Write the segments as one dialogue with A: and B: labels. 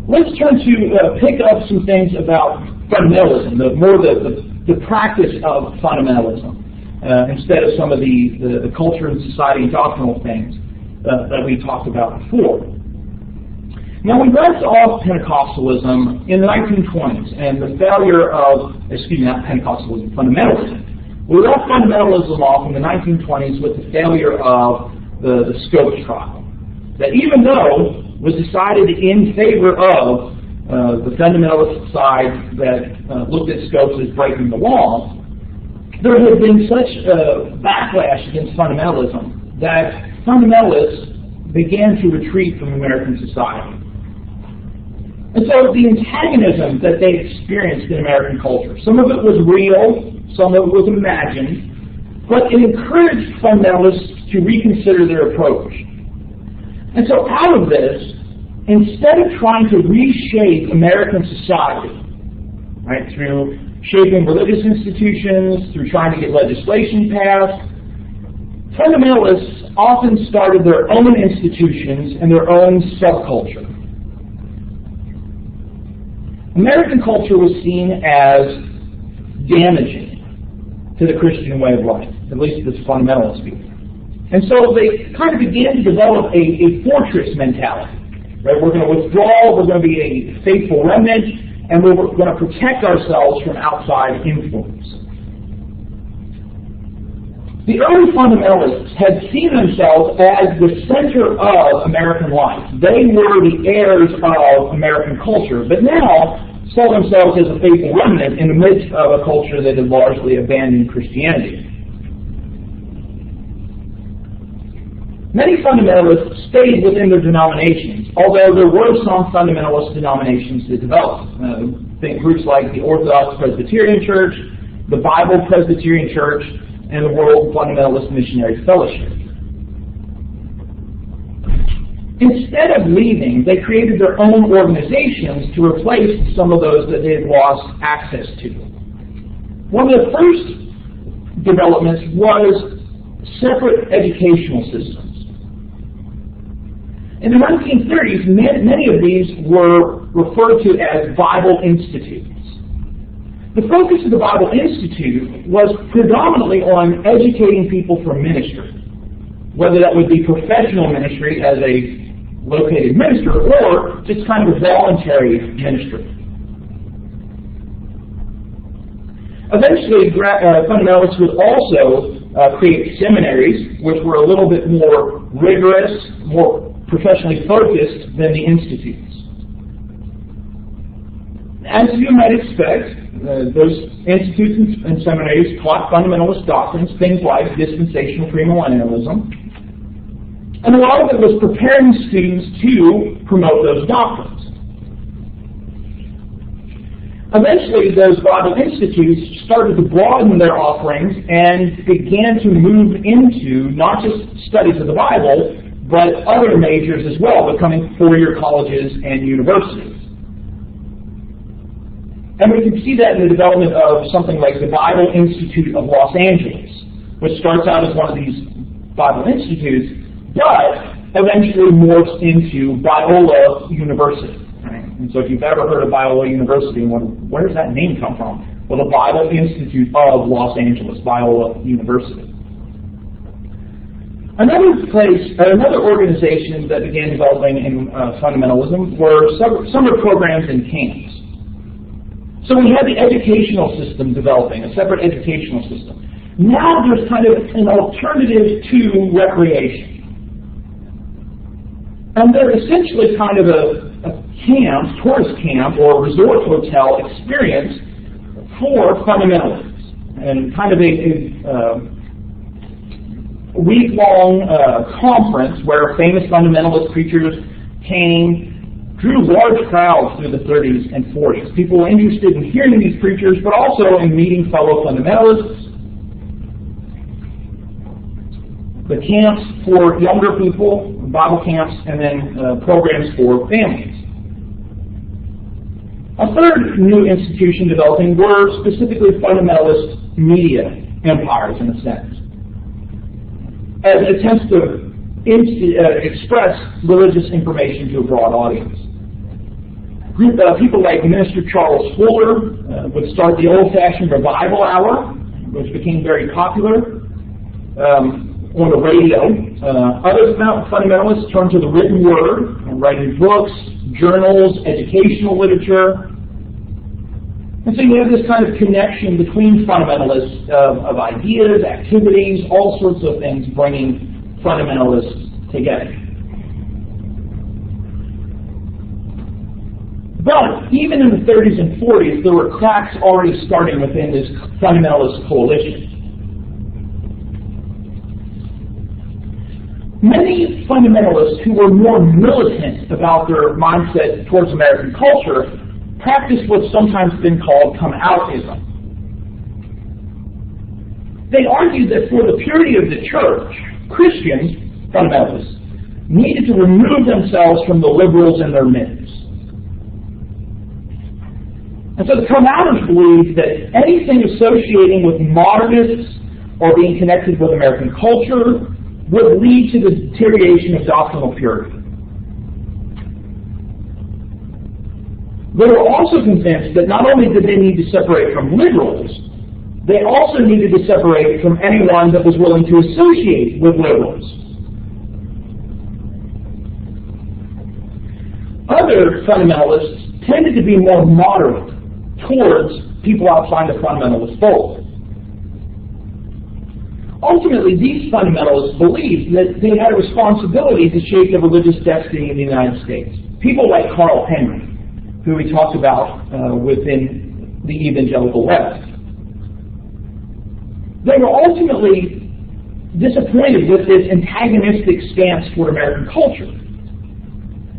A: let's turn to pick up some things about fundamentalism, the practice of fundamentalism, instead of some of the culture and society and doctrinal things that we talked about before. Now, we left off Pentecostalism in the 1920s and the failure of, not Pentecostalism, fundamentalism. We left fundamentalism off in the 1920s with the failure of the Scopes trial. That even though it was decided in favor of the fundamentalist side that looked at Scopes as breaking the law, there had been such a backlash against fundamentalism that fundamentalists began to retreat from American society. And so the antagonism that they experienced in American culture, some of it was real, some of it was imagined, but it encouraged fundamentalists to reconsider their approach. And so out of this, instead of trying to reshape American society, right, through shaping religious institutions, through trying to get legislation passed, fundamentalists often started their own institutions and their own subculture. American culture was seen as damaging to the Christian way of life, at least this fundamentalist view. And so they kind of began to develop a fortress mentality. Right? We're going to withdraw, we're going to be a faithful remnant, and we're going to protect ourselves from outside influence. The early fundamentalists had seen themselves as the center of American life. They were the heirs of American culture, but now saw themselves as a faithful remnant in the midst of a culture that had largely abandoned Christianity. Many fundamentalists stayed within their denominations, although there were some fundamentalist denominations that developed. Think groups like the Orthodox Presbyterian Church, the Bible Presbyterian Church, and the World Fundamentalist Missionary Fellowship. Instead of leaving, they created their own organizations to replace some of those that they had lost access to. One of the first developments was separate educational systems. In the 1930s, many of these were referred to as Bible Institutes. The focus of the Bible Institute was predominantly on educating people for ministry, whether that would be professional ministry as a located minister or just kind of a voluntary ministry. Eventually, fundamentalists would also create seminaries, which were a little bit more rigorous, more professionally focused than the institutes. As you might expect, those institutes and seminaries taught fundamentalist doctrines, things like dispensational premillennialism, and a lot of it was preparing students to promote those doctrines. Eventually, those Bible institutes started to broaden their offerings and began to move into not just studies of the Bible, but other majors as well, becoming four-year colleges and universities. And we can see that in the development of something like the Bible Institute of Los Angeles, which starts out as one of these Bible institutes, but eventually morphs into Biola University. Right? And so if you've ever heard of Biola University and wondered, where does that name come from? Well, the Bible Institute of Los Angeles, Biola University. Another organization that began developing in fundamentalism were summer programs and camps. So we had the educational system developing, a separate educational system. Now there's kind of an alternative to recreation. And they're essentially kind of a camp, tourist camp, or resort hotel experience for fundamentalists. And kind of a week-long conference where famous fundamentalist preachers came, drew large crowds through the 30s and 40s. People were interested in hearing these preachers, but also in meeting fellow fundamentalists. The camps for younger people, Bible camps, and then programs for families. A third new institution developing were specifically fundamentalist media empires, in a sense, as attempts to express religious information to a broad audience. People like Minister Charles Fuller would start the old-fashioned revival hour, which became very popular on the radio. Other fundamentalists turned to the written word, writing books, journals, educational literature. And so you have this kind of connection between fundamentalists of ideas, activities, all sorts of things bringing fundamentalists together. But even in the 30s and 40s, there were cracks already starting within this fundamentalist coalition. Many fundamentalists who were more militant about their mindset towards American culture practiced what's sometimes been called come-outism. They argued that for the purity of the church, Christians, fundamentalists, needed to remove themselves from the liberals in their midst. And so the come-outers believed that anything associating with modernists or being connected with American culture would lead to the deterioration of doctrinal purity. They were also convinced that not only did they need to separate from liberals, they also needed to separate from anyone that was willing to associate with liberals. Other fundamentalists tended to be more moderate towards people outside the fundamentalist fold. Ultimately, these fundamentalists believed that they had a responsibility to shape the religious destiny in the United States. People like Carl Henry, who we talked about within the evangelical left. They were ultimately disappointed with this antagonistic stance toward American culture.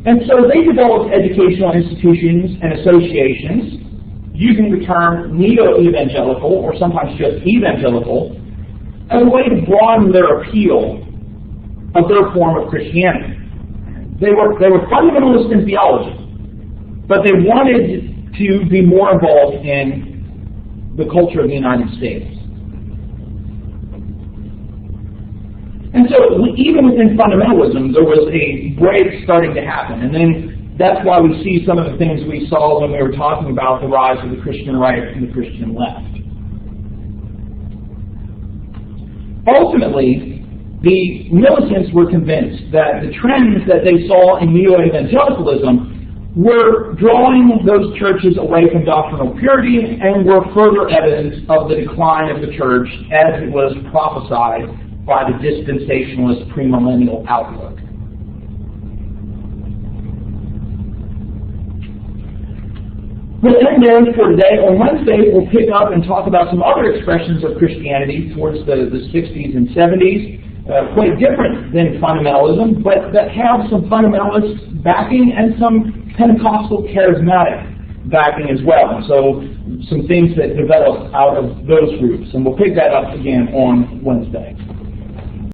A: And so they developed educational institutions and associations using the term neo-evangelical, or sometimes just evangelical, as a way to broaden their appeal of their form of Christianity. They were fundamentalists in theology, but they wanted to be more involved in the culture of the United States. And so even within fundamentalism, there was a break starting to happen. And then that's why we see some of the things we saw when we were talking about the rise of the Christian right and the Christian left. Ultimately, the militants were convinced that the trends that they saw in neo-evangelicalism were drawing those churches away from doctrinal purity and were further evidence of the decline of the church as it was prophesied by the dispensationalist premillennial outlook. We'll end there for today. On Wednesday, we'll pick up and talk about some other expressions of Christianity towards the 60s and 70s, quite different than fundamentalism, but that have some fundamentalist backing and some Pentecostal charismatic backing as well. So some things that develop out of those groups. And we'll pick that up again on Wednesday.